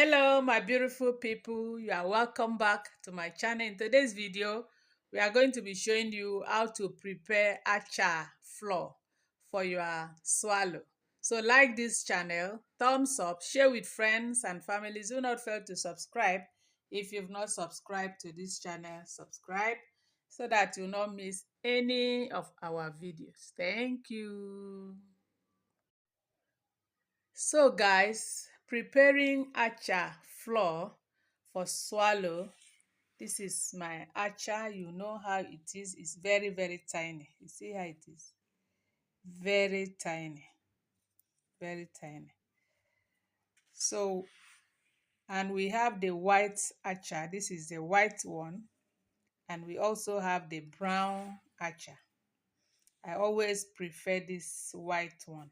Hello my beautiful people, you are welcome back to my channel. In today's video we are going to be showing you how to prepare acha flour for your swallow. So like this channel, thumbs up, share with friends and families. Do not fail to subscribe. If you've not subscribed to this channel, subscribe so that you'll not miss any of our videos. Thank you. So guys, preparing acha flour for swallow. This is my acha. You know how it is. It's very tiny. You see how it is? Very tiny. Very tiny. So, and we have the white acha. This is the white one. And we also have the brown acha. I always prefer this white one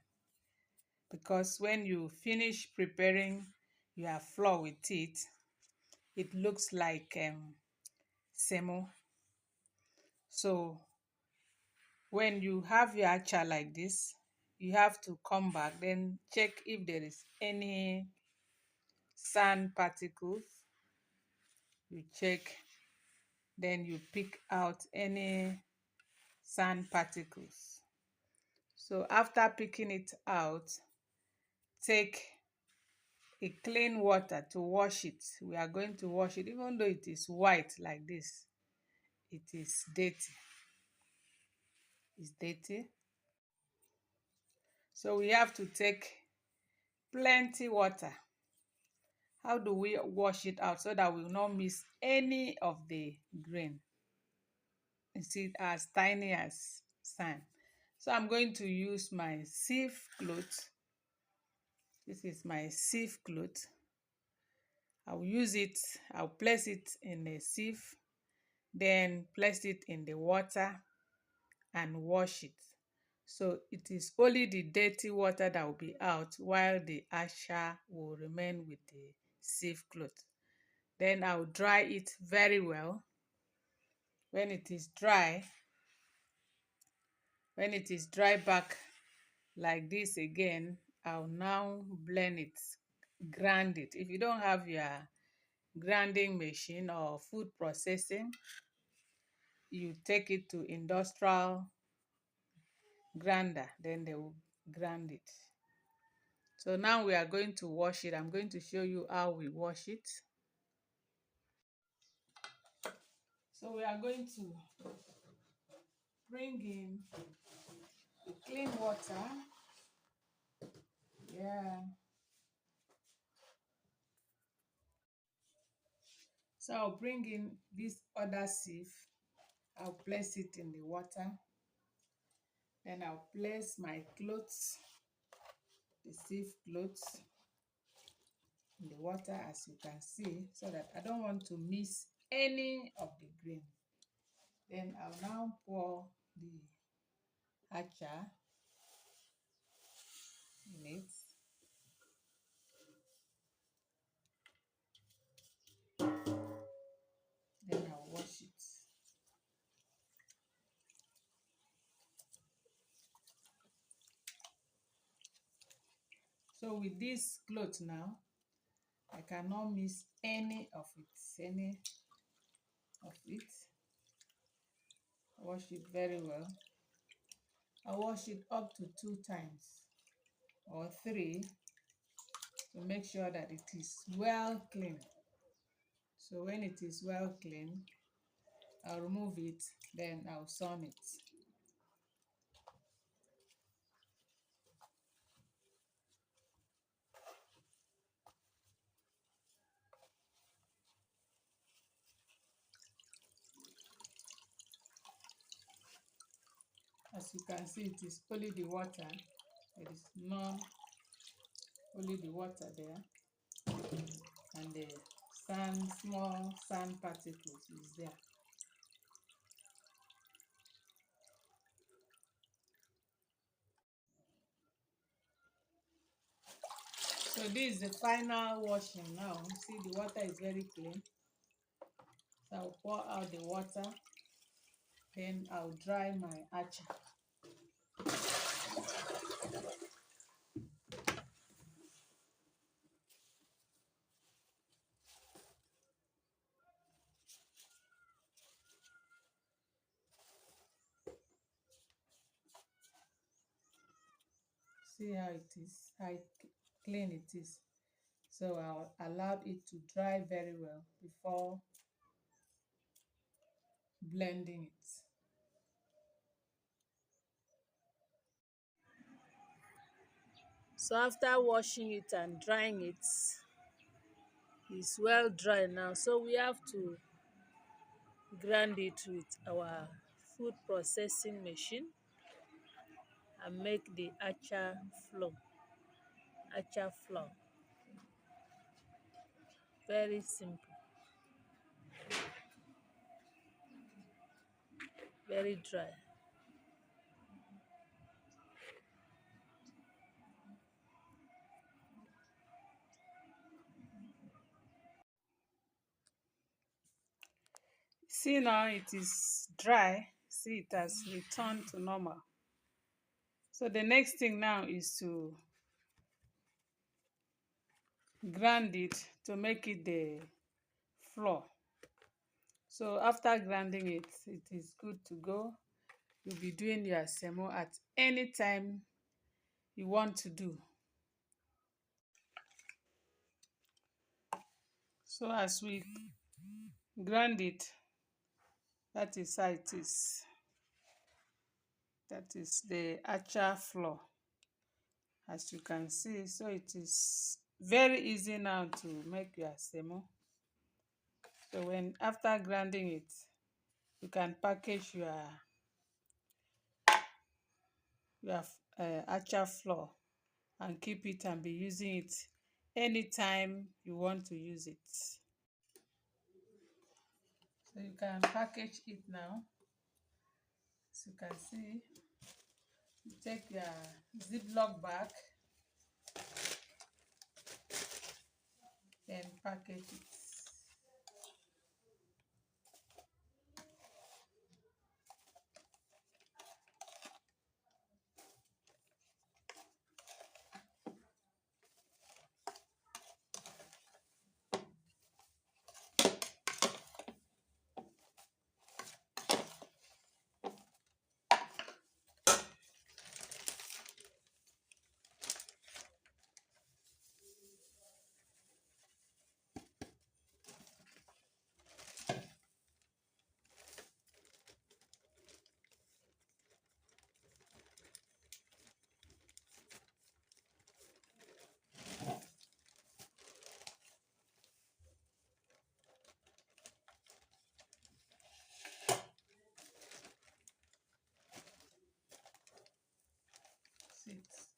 because when you finish preparing your flour with it looks like semo. So when you have your acha like this, you have to come back, then check if there is any sand particles. You check, then you pick out any sand particles. So after picking it out, take a clean water to wash it. We are going to wash it. Even though it is white like this, it is dirty. It's dirty. So we have to take plenty water. How do we wash it out so that we will not miss any of the grain? You see it as tiny as sand. So I'm going to use my sieve cloth. This is my sieve cloth. I'll use it, I'll place it in a sieve, then place it in the water and wash it. So it is only the dirty water that will be out while the acha will remain with the sieve cloth. Then I'll dry it very well. When it is dry back like this again, I'll now blend it, grind it. If you don't have your grinding machine or food processing, you take it to industrial grinder, then they will grind it. So now we are going to wash it. I'm going to show you how we wash it. So we are going to bring in the clean water. Yeah. So I'll bring in this other sieve. I'll place it in the water. Then I'll place my clothes, the sieve clothes, in the water as you can see, so that I don't want to miss any of the grain. Then I'll now pour the acha in it. Then I'll wash it. So with this cloth now, I cannot miss any of it. Wash it very well. I wash it up to 2 times or 3 to make sure that it is well clean. So when it is well clean, I'll remove it, then I'll sun it. As you can see, it is only the water. There is none, only the water there. And the small sand particles is there. So this is the final washing now. See, the water is very clean. So I'll pour out the water. Then I'll dry my acha. See how it is, how clean it is. So I'll allow it to dry very well before blending it. So after washing it and drying it, it's well dry now. So we have to grind it with our food processing machine and make the acha flour. Acha flour. Very simple, very dry. See now it is dry. See it has returned to normal. So the next thing now is to grind it to make it the flour. So after grinding it, it is good to go. You'll be doing your semo at any time you want to do. So as we grind it, that is how it is. That is the acha flour, as you can see. So it is very easy now to make your semo. So when after grinding it, you can package your acha flour and keep it and be using it anytime you want to use it. So you can package it now. As you can see, you take your Ziploc bag, then package it. See it.